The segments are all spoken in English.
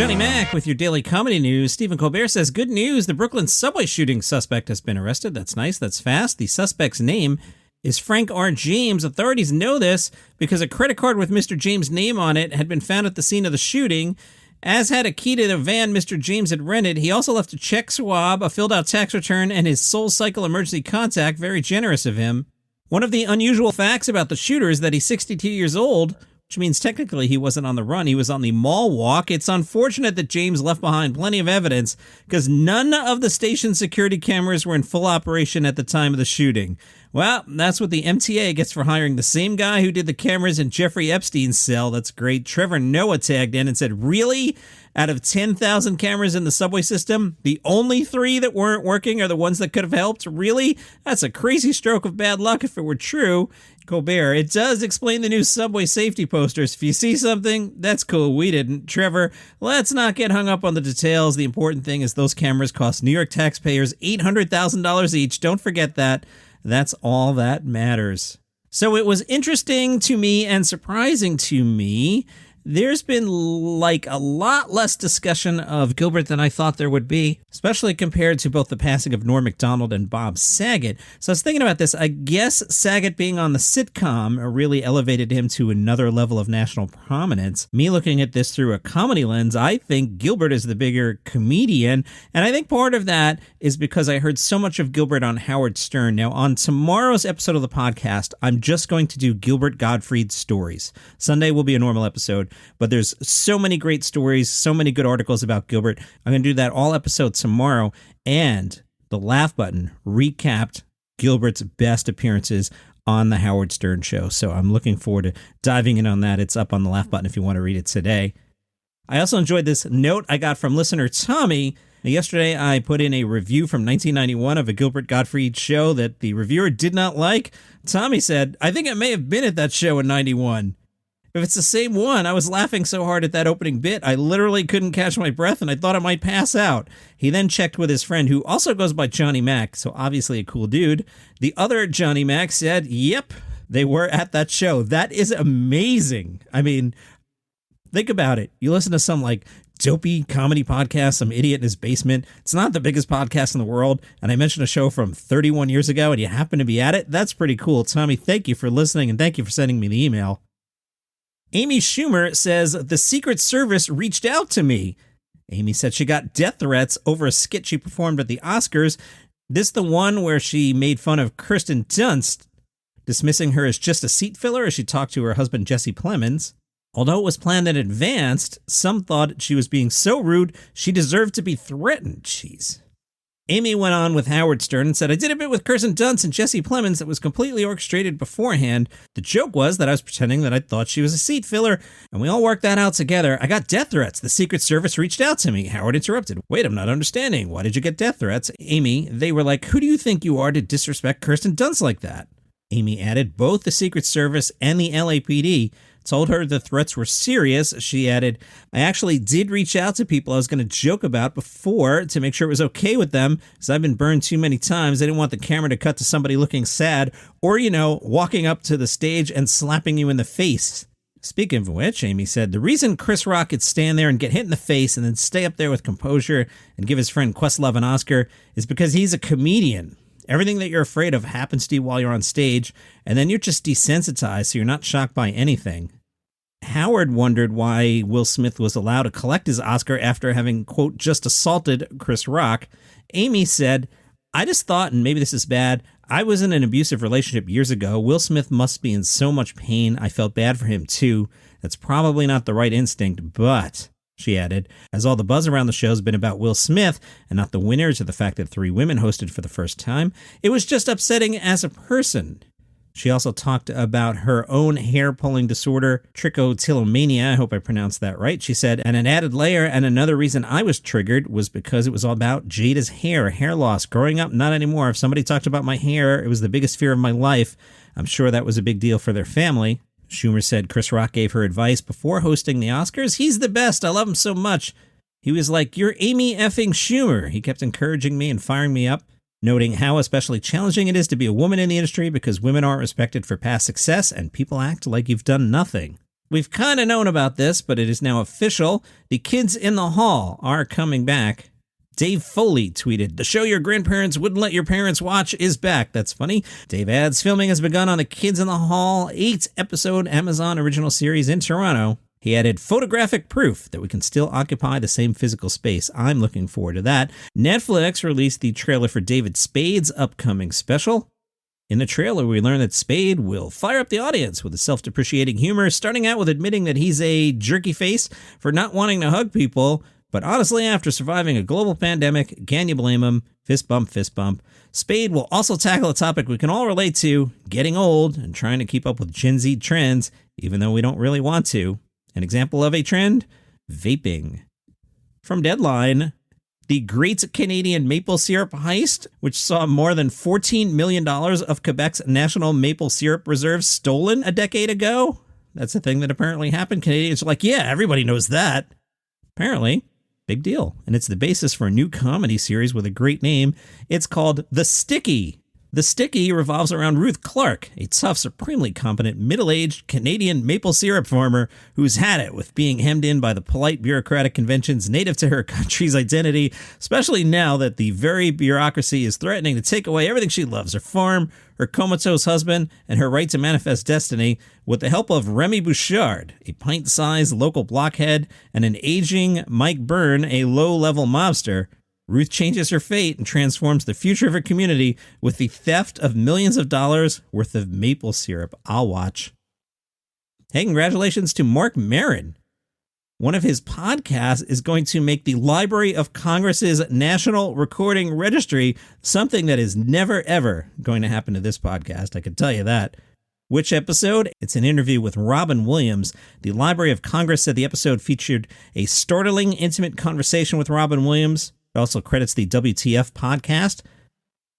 Johnny Mac with your daily comedy news. Stephen Colbert says, good news, the Brooklyn subway shooting suspect has been arrested. That's nice, that's fast. The suspect's name is Frank R. James. Authorities know this because a credit card with Mr. James' name on it had been found at the scene of the shooting, as had a key to the van Mr. James had rented. He also left a check swab, a filled-out tax return, and his SoulCycle emergency contact. Very generous of him. One of the unusual facts about the shooter is that he's 62 years old, which means technically he wasn't on the run, he was on the mall walk. It's unfortunate that James left behind plenty of evidence because none of the station security cameras were in full operation at the time of the shooting. Well, that's what the MTA gets for hiring the same guy who did the cameras in Jeffrey Epstein's cell. That's great. Trevor Noah tagged in and said, really? Out of 10,000 cameras in the subway system, the only 3 that weren't working are the ones that could have helped? Really? That's a crazy stroke of bad luck if it were true. Colbert, it does explain the new subway safety posters. If you see something, that's cool. We didn't. Trevor, let's not get hung up on the details. The important thing is those cameras cost New York taxpayers $800,000 each. Don't forget that. That's all that matters. So it was interesting to me and surprising to me. There's been like a lot less discussion of Gilbert than I thought there would be, especially compared to both the passing of Norm Macdonald and Bob Saget. So I was thinking about this. I guess Saget being on the sitcom really elevated him to another level of national prominence. Me looking at this through a comedy lens, I think Gilbert is the bigger comedian. And I think part of that is because I heard so much of Gilbert on Howard Stern. Now, on tomorrow's episode of the podcast, I'm just going to do Gilbert Gottfried stories. Sunday will be a normal episode. But there's so many great stories, so many good articles about Gilbert. I'm going to do that all episode tomorrow. And the Laugh Button recapped Gilbert's best appearances on the Howard Stern show. So I'm looking forward to diving in on that. It's up on the Laugh Button if you want to read it today. I also enjoyed this note I got from listener Tommy. Yesterday, I put in a review from 1991 of a Gilbert Gottfried show that the reviewer did not like. Tommy said, I think I may have been at that show in 91. If it's the same one, I was laughing so hard at that opening bit, I literally couldn't catch my breath and I thought I might pass out. He then checked with his friend, who also goes by Johnny Mac, so obviously a cool dude. The other Johnny Mac said, yep, they were at that show. That is amazing. I mean, think about it. You listen to some like dopey comedy podcast, some idiot in his basement. It's not the biggest podcast in the world. And I mentioned a show from 31 years ago and you happen to be at it. That's pretty cool. Tommy, thank you for listening and thank you for sending me the email. Amy Schumer says, the Secret Service reached out to me. Amy said she got death threats over a skit she performed at the Oscars. This the one where she made fun of Kirsten Dunst, dismissing her as just a seat filler as she talked to her husband Jesse Plemons. Although it was planned in advance, some thought she was being so rude she deserved to be threatened. Jeez. Amy went on with Howard Stern and said, I did a bit with Kirsten Dunst and Jesse Plemons that was completely orchestrated beforehand. The joke was that I was pretending that I thought she was a seat filler, and we all worked that out together. I got death threats. The Secret Service reached out to me. Howard interrupted. Wait, I'm not understanding. Why did you get death threats? Amy, they were like, who do you think you are to disrespect Kirsten Dunst like that? Amy added, both the Secret Service and the LAPD told her the threats were serious. She added, I actually did reach out to people I was going to joke about before to make sure it was okay with them, because I've been burned too many times. I didn't want the camera to cut to somebody looking sad or, walking up to the stage and slapping you in the face. Speaking of which, Amy said, the reason Chris Rock could stand there and get hit in the face and then stay up there with composure and give his friend Questlove an Oscar is because he's a comedian. Everything that you're afraid of happens to you while you're on stage, and then you're just desensitized, so you're not shocked by anything. Howard wondered why Will Smith was allowed to collect his Oscar after having, quote, just assaulted Chris Rock. Amy said, I just thought, and maybe this is bad, I was in an abusive relationship years ago. Will Smith must be in so much pain. I felt bad for him, too. That's probably not the right instinct, but, she added, as all the buzz around the show has been about Will Smith and not the winners or the fact that 3 women hosted for the first time, it was just upsetting as a person. She also talked about her own hair-pulling disorder, trichotillomania, I hope I pronounced that right. She said, and an added layer and another reason I was triggered was because it was all about Jada's hair loss. Growing up, not anymore. If somebody talked about my hair, it was the biggest fear of my life. I'm sure that was a big deal for their family. Schumer said Chris Rock gave her advice before hosting the Oscars. He's the best. I love him so much. He was like, you're Amy effing Schumer. He kept encouraging me and firing me up, noting how especially challenging it is to be a woman in the industry because women aren't respected for past success and people act like you've done nothing. We've kind of known about this, but it is now official. The Kids in the Hall are coming back. Dave Foley tweeted, "The show your grandparents wouldn't let your parents watch is back." That's funny. Dave adds, filming has begun on The Kids in the Hall, 8-episode Amazon original series in Toronto. He added, photographic proof that we can still occupy the same physical space. I'm looking forward to that. Netflix released the trailer for David Spade's upcoming special. In the trailer, we learn that Spade will fire up the audience with a self-depreciating humor, starting out with admitting that he's a jerky face for not wanting to hug people. But honestly, after surviving a global pandemic, can you blame him? Fist bump, fist bump. Spade will also tackle a topic we can all relate to, getting old and trying to keep up with Gen Z trends, even though we don't really want to. An example of a trend? Vaping. From Deadline, the Great Canadian Maple Syrup Heist, which saw more than $14 million of Quebec's national maple syrup reserves stolen a decade ago. That's a thing that apparently happened. Canadians are like, yeah, everybody knows that. Apparently, big deal. And it's the basis for a new comedy series with a great name. It's called The Sticky. The Sticky revolves around Ruth Clark, a tough, supremely competent, middle-aged Canadian maple syrup farmer who's had it with being hemmed in by the polite bureaucratic conventions native to her country's identity, especially now that the very bureaucracy is threatening to take away everything she loves, her farm, her comatose husband, and her right to manifest destiny, with the help of Remy Bouchard, a pint-sized local blockhead, and an aging Mike Byrne, a low-level mobster. Ruth changes her fate and transforms the future of her community with the theft of millions of dollars worth of maple syrup. I'll watch. Hey, congratulations to Marc Maron. One of his podcasts is going to make the Library of Congress's National Recording Registry, something that is never, ever going to happen to this podcast. I can tell you that. Which episode? It's an interview with Robin Williams. The Library of Congress said the episode featured a startling, intimate conversation with Robin Williams. It also credits the WTF podcast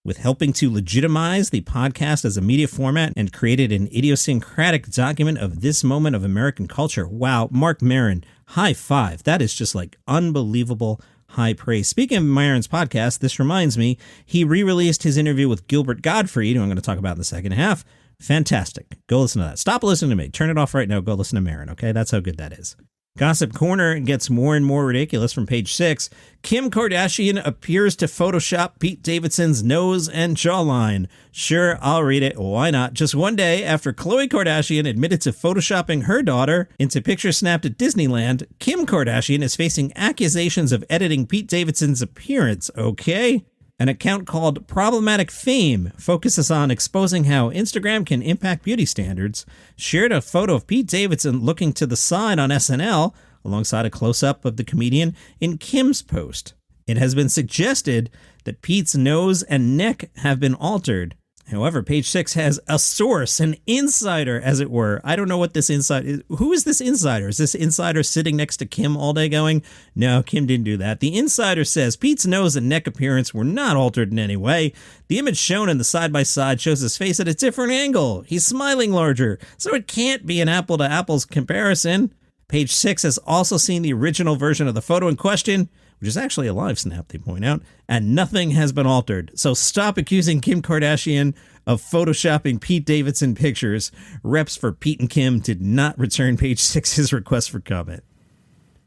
with helping to legitimize the podcast as a media format and created an idiosyncratic document of this moment of American culture. Wow, Marc Maron, high five. That is just like unbelievable high praise. Speaking of Maron's podcast, this reminds me, he re-released his interview with Gilbert Gottfried, who I'm going to talk about in the second half. Fantastic. Go listen to that. Stop listening to me. Turn it off right now. Go listen to Maron, okay? That's how good that is. Gossip Corner gets more and more ridiculous from page 6. Kim Kardashian appears to Photoshop Pete Davidson's nose and jawline. Sure, I'll read it. Why not? Just one day after Khloe Kardashian admitted to Photoshopping her daughter into pictures snapped at Disneyland, Kim Kardashian is facing accusations of editing Pete Davidson's appearance. Okay? An account called Problematic Fame focuses on exposing how Instagram can impact beauty standards, shared a photo of Pete Davidson looking to the side on SNL, alongside a close-up of the comedian in Kim's post. It has been suggested that Pete's nose and neck have been altered. However, page 6 has a source, an insider, as it were. I don't know what this insider is. Who is this insider? Is this insider sitting next to Kim all day going, no, Kim didn't do that. The insider says Pete's nose and neck appearance were not altered in any way. The image shown in the side-by-side shows his face at a different angle. He's smiling larger, so it can't be an apple-to-apples comparison. Page 6 has also seen the original version of the photo in question, which is actually a live snap, they point out, and nothing has been altered. So stop accusing Kim Kardashian of photoshopping Pete Davidson pictures. Reps for Pete and Kim did not return page 6's request for comment.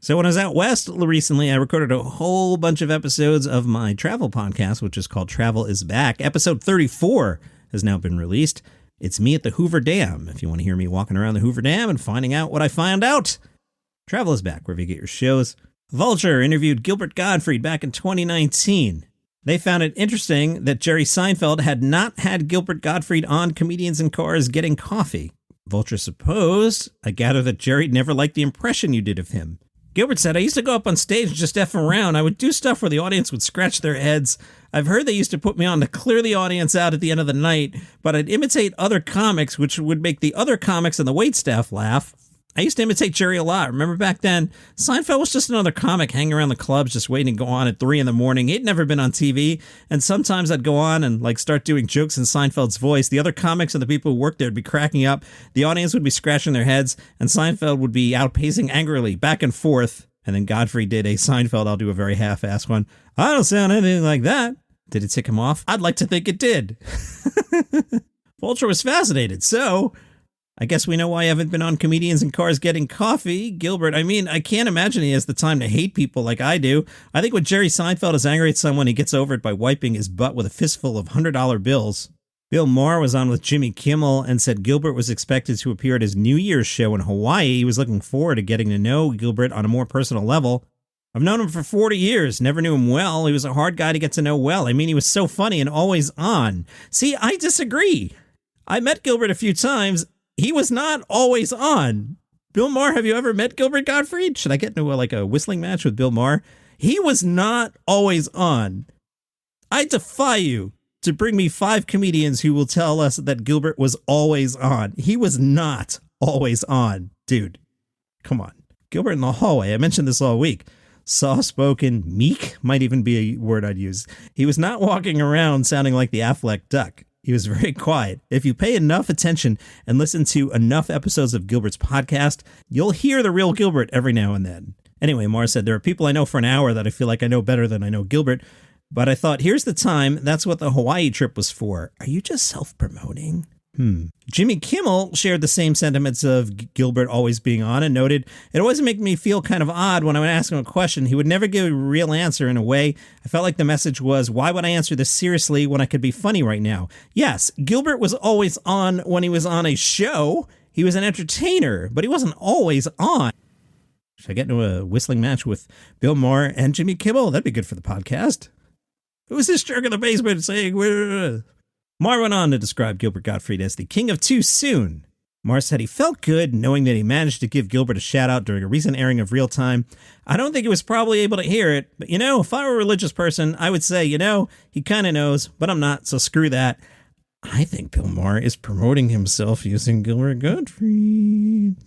So when I was out west recently, I recorded a whole bunch of episodes of my travel podcast, which is called Travel is Back. Episode 34 has now been released. It's me at the Hoover Dam. If you want to hear me walking around the Hoover Dam and finding out what I found out, Travel is Back, wherever you get your shows. Vulture interviewed Gilbert Gottfried back in 2019. They found it interesting that Jerry Seinfeld had not had Gilbert Gottfried on Comedians in Cars Getting Coffee. Vulture supposed, I gather that Jerry never liked the impression you did of him. Gilbert said, I used to go up on stage and just F around. I would do stuff where the audience would scratch their heads. I've heard they used to put me on to clear the audience out at the end of the night, but I'd imitate other comics, which would make the other comics and the waitstaff laugh. I used to imitate Jerry a lot. Remember back then, Seinfeld was just another comic hanging around the clubs just waiting to go on at 3 a.m. He'd never been on TV, and sometimes I'd go on and start doing jokes in Seinfeld's voice. The other comics and the people who worked there would be cracking up. The audience would be scratching their heads, and Seinfeld would be out pacing angrily back and forth. And then Godfrey did a Seinfeld, I'll do a very half-assed one. I don't sound anything like that. Did it tick him off? I'd like to think it did. Vulture was fascinated, so I guess we know why I haven't been on Comedians in Cars Getting Coffee. Gilbert, I mean, I can't imagine he has the time to hate people like I do. I think when Jerry Seinfeld is angry at someone, he gets over it by wiping his butt with a fistful of $100 bills. Bill Maher was on with Jimmy Kimmel and said Gilbert was expected to appear at his New Year's show in Hawaii. He was looking forward to getting to know Gilbert on a more personal level. I've known him for 40 years, never knew him well. He was a hard guy to get to know well. I mean, he was so funny and always on. See, I disagree. I met Gilbert a few times. He was not always on. Bill Maher, have you ever met Gilbert Gottfried? Should I get into a whistling match with Bill Maher? He was not always on. I defy you to bring me 5 comedians who will tell us that Gilbert was always on. He was not always on, dude. Come on. Gilbert in the hallway. I mentioned this all week. Soft-spoken, meek might even be a word I'd use. He was not walking around sounding like the Affleck duck. He was very quiet. If you pay enough attention and listen to enough episodes of Gilbert's podcast, you'll hear the real Gilbert every now and then. Anyway, Maher said, there are people I know for an hour that I feel like I know better than I know Gilbert, but I thought, here's the time. That's what the Hawaii trip was for. Are you just self-promoting? Jimmy Kimmel shared the same sentiments of Gilbert always being on and noted, it always made me feel kind of odd when I would ask him a question. He would never give a real answer in a way. I felt like the message was, why would I answer this seriously when I could be funny right now? Yes, Gilbert was always on when he was on a show. He was an entertainer, but he wasn't always on. Should I get into a whistling match with Bill Maher and Jimmy Kimmel? That'd be good for the podcast. Who's this jerk in the basement saying, Maher went on to describe Gilbert Gottfried as the king of too soon. Maher said he felt good knowing that he managed to give Gilbert a shout out during a recent airing of Real Time. I don't think he was probably able to hear it, but if I were a religious person, I would say, he kind of knows, but I'm not, so screw that. I think Bill Maher is promoting himself using Gilbert Gottfried.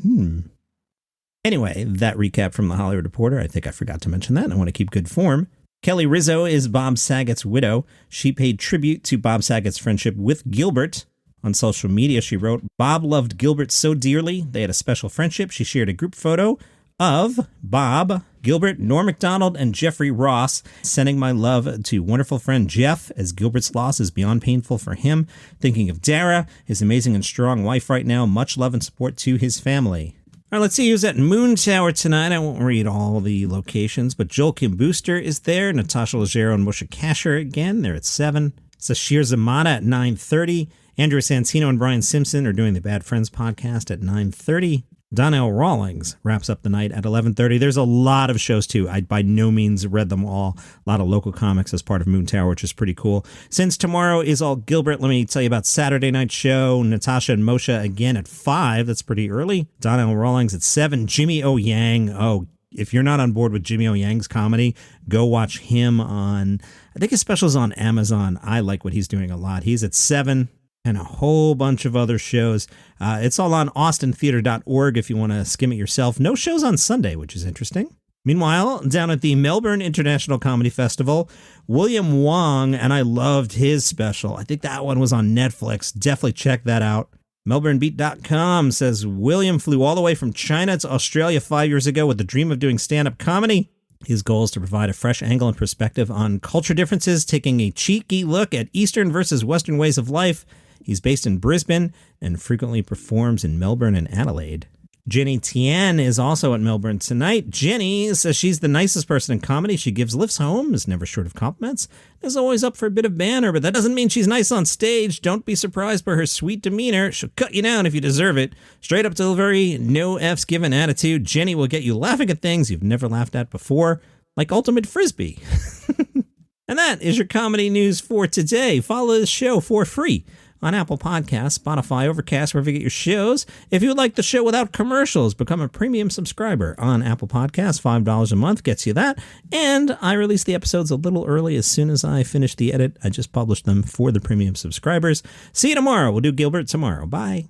Anyway, that recap from The Hollywood Reporter. I think I forgot to mention that, and I want to keep good form. Kelly Rizzo is Bob Saget's widow. She paid tribute to Bob Saget's friendship with Gilbert. On social media, she wrote, Bob loved Gilbert so dearly. They had a special friendship. She shared a group photo of Bob, Gilbert, Norm Macdonald, and Jeffrey Ross, sending my love to wonderful friend Jeff, as Gilbert's loss is beyond painful for him. Thinking of Dara, his amazing and strong wife right now. Much love and support to his family. All right, let's see who's at Moon Tower tonight. I won't read all the locations, but Joel Kim Booster is there. Natasha Leggero and Moshe Kasher again. They're at 7. Sashir Zamata at 9:30. Andrew Santino and Brian Simpson are doing the Bad Friends podcast at 9:30. Donnell Rawlings wraps up the night at 11:30. There's a lot of shows, too. I by no means read them all. A lot of local comics as part of Moon Tower, which is pretty cool. Since tomorrow is all Gilbert, let me tell you about Saturday night show. Natasha and Moshe again at 5. That's pretty early. Donnell Rawlings at 7. Jimmy O. Yang. Oh, if you're not on board with Jimmy O. Yang's comedy, go watch him on, I think his special's on Amazon. I like what he's doing a lot. He's at 7. And a whole bunch of other shows. It's all on austintheater.org if you want to skim it yourself. No shows on Sunday, which is interesting. Meanwhile, down at the Melbourne International Comedy Festival, William Wong, and I loved his special. I think that one was on Netflix. Definitely check that out. MelbourneBeat.com says William flew all the way from China to Australia 5 years ago with the dream of doing stand-up comedy. His goal is to provide a fresh angle and perspective on culture differences, taking a cheeky look at Eastern versus Western ways of life. He's based in Brisbane and frequently performs in Melbourne and Adelaide. Jenny Tian is also at Melbourne tonight. Jenny says she's the nicest person in comedy. She gives lifts home, is never short of compliments, is always up for a bit of banter, but that doesn't mean she's nice on stage. Don't be surprised by her sweet demeanor. She'll cut you down if you deserve it. Straight up delivery, no F's given attitude. Jenny will get you laughing at things you've never laughed at before, like Ultimate Frisbee. And that is your comedy news for today. Follow this show for free on Apple Podcasts, Spotify, Overcast, wherever you get your shows. If you would like the show without commercials, become a premium subscriber on Apple Podcasts. $5 a month gets you that. And I release the episodes a little early as soon as I finish the edit. I just published them for the premium subscribers. See you tomorrow. We'll do Gilbert tomorrow. Bye.